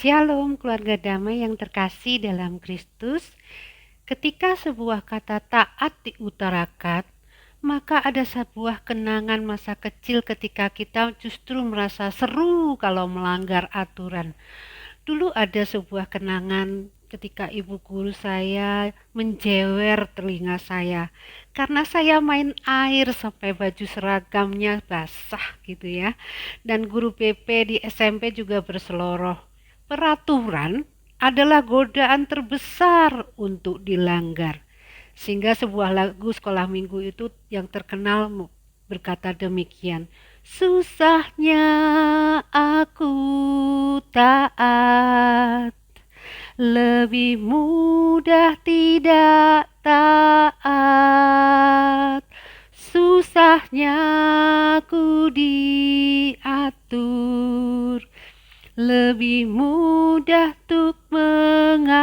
Shalom keluarga damai yang terkasih dalam Kristus. Ketika sebuah kata taat diutarakan, maka ada sebuah kenangan masa kecil ketika kita justru merasa seru kalau melanggar aturan. Dulu ada sebuah kenangan ketika ibu guru saya menjewer telinga saya karena saya main air sampai baju seragamnya basah gitu ya. Dan guru PP di SMP juga berseloroh. Peraturan adalah godaan terbesar untuk dilanggar. Sehingga sebuah lagu sekolah minggu itu yang terkenal berkata demikian. Susahnya aku taat, lebih mudah tidak taat. Susahnya ku diatur, lebih mudah untuk mengatur.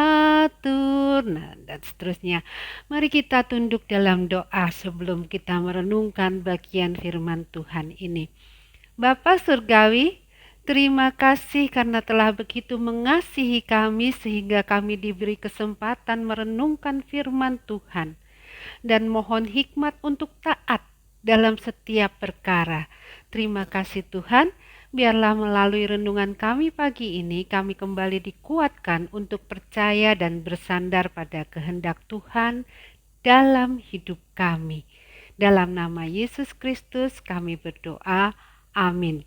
Nah, dan seterusnya. Mari kita tunduk dalam doa sebelum kita merenungkan bagian firman Tuhan ini. Bapa Surgawi, terima kasih karena telah begitu mengasihi kami sehingga kami diberi kesempatan merenungkan firman Tuhan. Dan mohon hikmat untuk taat dalam setiap perkara. Terima kasih Tuhan, biarlah melalui renungan kami pagi ini kami kembali dikuatkan untuk percaya dan bersandar pada kehendak Tuhan dalam hidup kami. Dalam nama Yesus Kristus kami berdoa. Amin.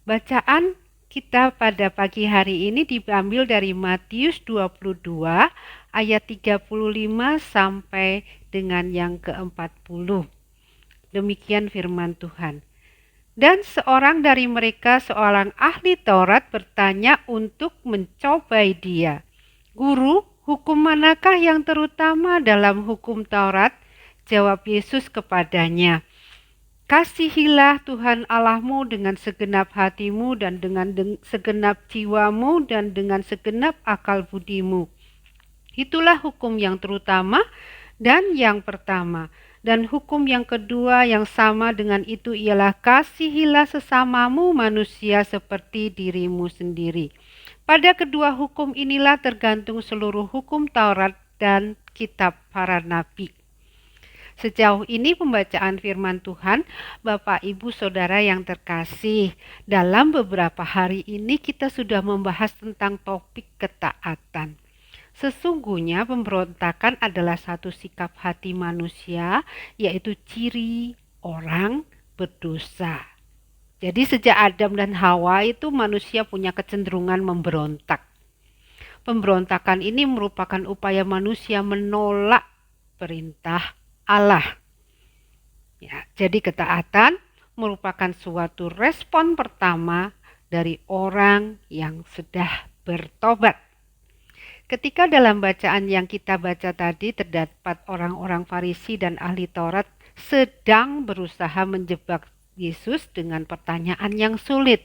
Bacaan kita pada pagi hari ini diambil dari Matius 22 ayat 35 sampai dengan yang ke-40. Demikian firman Tuhan. Dan seorang dari mereka, seorang ahli Taurat, bertanya untuk mencobai dia. Guru, hukum manakah yang terutama dalam hukum Taurat? Jawab Yesus kepadanya. Kasihilah Tuhan Allahmu dengan segenap hatimu dan dengan segenap jiwamu dan dengan segenap akal budimu. Itulah hukum yang terutama dan yang pertama. Dan hukum yang kedua yang sama dengan itu ialah kasihilah sesamamu manusia seperti dirimu sendiri. Pada kedua hukum inilah tergantung seluruh hukum Taurat dan kitab para nabi. Sejauh ini pembacaan firman Tuhan, Bapak Ibu Saudara yang terkasih, dalam beberapa hari ini kita sudah membahas tentang topik ketaatan. Sesungguhnya pemberontakan adalah satu sikap hati manusia, yaitu ciri orang berdosa. Jadi sejak Adam dan Hawa itu manusia punya kecenderungan memberontak. Pemberontakan ini merupakan upaya manusia menolak perintah Allah. Ya, jadi ketaatan merupakan suatu respon pertama dari orang yang sudah bertobat. Ketika dalam bacaan yang kita baca tadi terdapat orang-orang Farisi dan ahli Taurat sedang berusaha menjebak Yesus dengan pertanyaan yang sulit.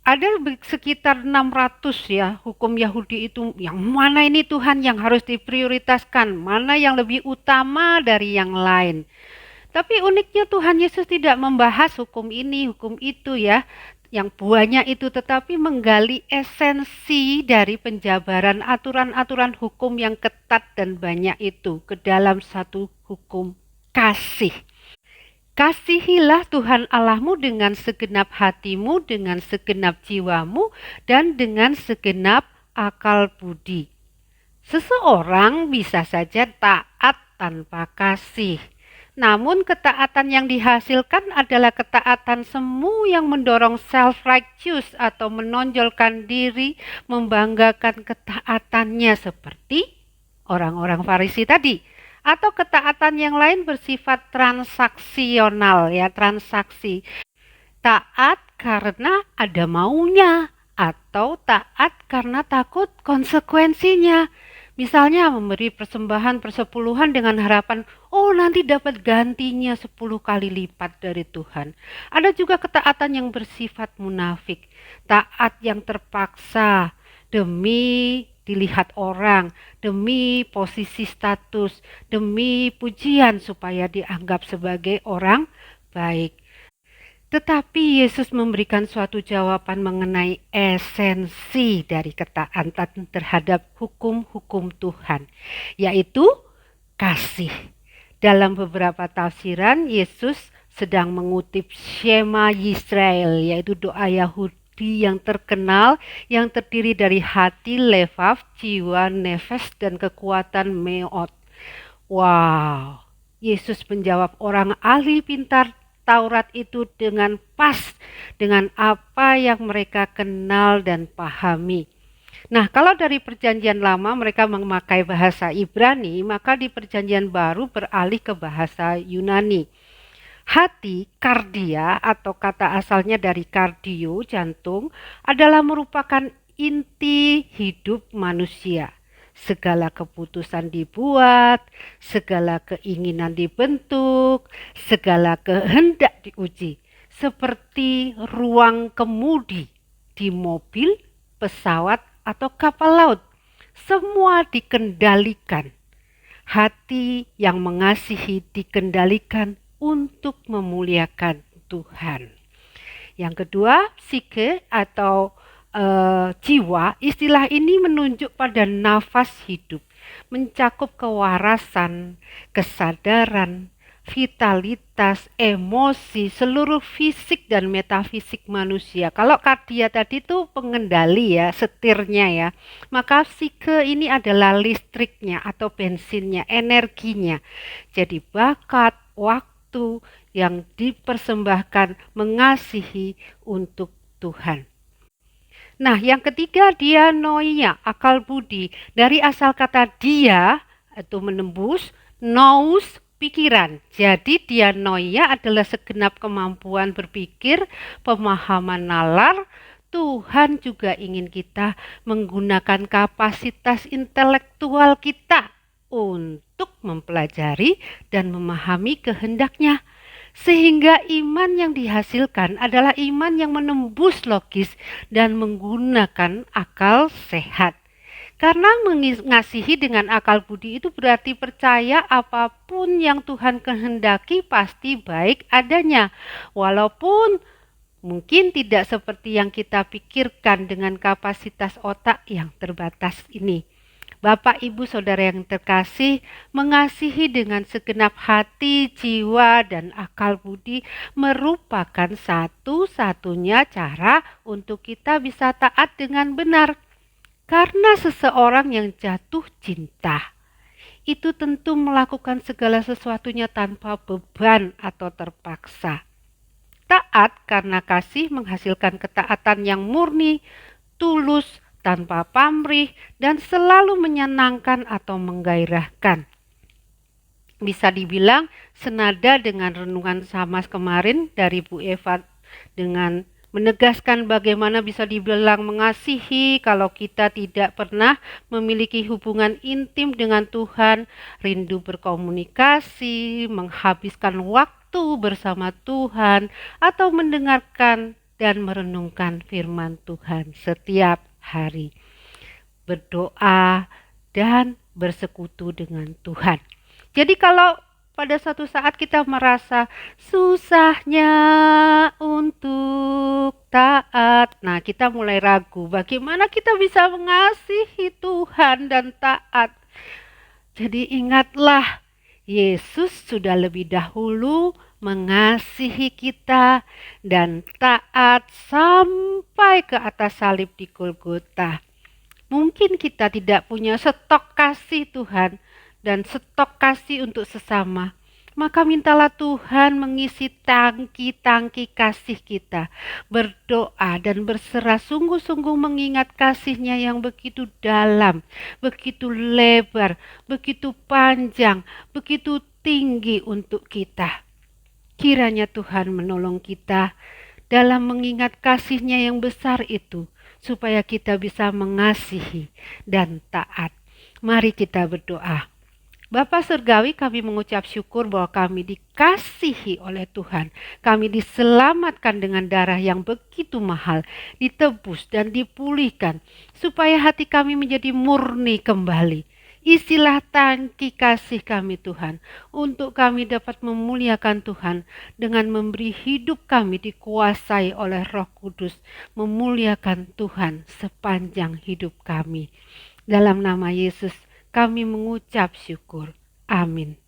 Ada sekitar 600 ya hukum Yahudi itu, yang mana ini Tuhan yang harus diprioritaskan, mana yang lebih utama dari yang lain. Tapi uniknya Tuhan Yesus tidak membahas hukum ini, hukum itu ya, yang banyak itu, tetapi menggali esensi dari penjabaran aturan-aturan hukum yang ketat dan banyak itu ke dalam satu hukum kasih. Kasihilah Tuhan Allahmu dengan segenap hatimu, dengan segenap jiwamu, dan dengan segenap akal budi. Seseorang bisa saja taat tanpa kasih. Namun ketaatan yang dihasilkan adalah ketaatan semu yang mendorong self-righteous atau menonjolkan diri, membanggakan ketaatannya seperti orang-orang Farisi tadi. Atau ketaatan yang lain bersifat transaksional ya, transaksi. Taat karena ada maunya atau taat karena takut konsekuensinya. Misalnya memberi persembahan persepuluhan dengan harapan, oh nanti dapat gantinya 10 kali lipat dari Tuhan. Ada juga ketaatan yang bersifat munafik, taat yang terpaksa demi dilihat orang, demi posisi status, demi pujian supaya dianggap sebagai orang baik. Tetapi Yesus memberikan suatu jawaban mengenai esensi dari ketaatan terhadap hukum-hukum Tuhan, yaitu kasih. Dalam beberapa tafsiran, Yesus sedang mengutip Shema Yisrael, yaitu doa Yahudi yang terkenal, yang terdiri dari hati, levav, jiwa, nefes, dan kekuatan meot. Wow, Yesus menjawab orang ahli pintar Taurat itu dengan pas dengan apa yang mereka kenal dan pahami. Nah, kalau dari perjanjian lama mereka memakai bahasa Ibrani, maka di perjanjian baru beralih ke bahasa Yunani. Hati, kardia atau kata asalnya dari kardio, jantung, adalah merupakan inti hidup manusia. Segala keputusan dibuat, segala keinginan dibentuk, segala kehendak diuji. Seperti ruang kemudi di mobil, pesawat, atau kapal laut. Semua dikendalikan. Hati yang mengasihi dikendalikan untuk memuliakan Tuhan. Yang kedua, psike atau jiwa, istilah ini menunjuk pada nafas hidup, mencakup kewarasan, kesadaran, vitalitas, emosi, seluruh fisik dan metafisik manusia. Kalau kardia tadi itu pengendali ya, setirnya ya. Maka psike ini adalah listriknya atau bensinnya, energinya. Jadi bakat, waktu yang dipersembahkan mengasihi untuk Tuhan. Nah, yang ketiga dianoia, akal budi. Dari asal kata dia, itu menembus, nous, pikiran. Jadi dianoia adalah segenap kemampuan berpikir, pemahaman nalar. Tuhan juga ingin kita menggunakan kapasitas intelektual kita untuk mempelajari dan memahami kehendaknya. Sehingga iman yang dihasilkan adalah iman yang menembus logis dan menggunakan akal sehat. Karena mengasihi dengan akal budi itu berarti percaya apapun yang Tuhan kehendaki pasti baik adanya. Walaupun mungkin tidak seperti yang kita pikirkan dengan kapasitas otak yang terbatas ini. Bapak, Ibu, Saudara yang terkasih, mengasihi dengan segenap hati, jiwa, dan akal budi merupakan satu-satunya cara untuk kita bisa taat dengan benar. Karena seseorang yang jatuh cinta, itu tentu melakukan segala sesuatunya tanpa beban atau terpaksa. Taat karena kasih menghasilkan ketaatan yang murni, tulus, tanpa pamrih, dan selalu menyenangkan atau menggairahkan. Bisa dibilang senada dengan renungan Samas kemarin dari Bu Eva dengan menegaskan bagaimana bisa dibilang mengasihi kalau kita tidak pernah memiliki hubungan intim dengan Tuhan, rindu berkomunikasi, menghabiskan waktu bersama Tuhan, atau mendengarkan dan merenungkan firman Tuhan setiap hari, berdoa dan bersekutu dengan Tuhan. Jadi kalau pada suatu saat kita merasa susahnya untuk taat, nah kita mulai ragu bagaimana kita bisa mengasihi Tuhan dan taat. Jadi ingatlah, Yesus sudah lebih dahulu mengasihi kita dan taat sampai ke atas salib di Golgota. Mungkin kita tidak punya stok kasih Tuhan dan stok kasih untuk sesama. Maka mintalah Tuhan mengisi tangki-tangki kasih kita. Berdoa dan berserah sungguh-sungguh mengingat kasih-Nya yang begitu dalam, begitu lebar, begitu panjang, begitu tinggi untuk kita. Kiranya Tuhan menolong kita dalam mengingat kasih-Nya yang besar itu, supaya kita bisa mengasihi dan taat. Mari kita berdoa. Bapa Surgawi, kami mengucap syukur bahwa kami dikasihi oleh Tuhan. Kami diselamatkan dengan darah yang begitu mahal, ditebus dan dipulihkan, supaya hati kami menjadi murni kembali. Isilah tangki kasih kami Tuhan, untuk kami dapat memuliakan Tuhan dengan memberi hidup kami dikuasai oleh Roh Kudus, memuliakan Tuhan sepanjang hidup kami. Dalam nama Yesus kami mengucap syukur. Amin.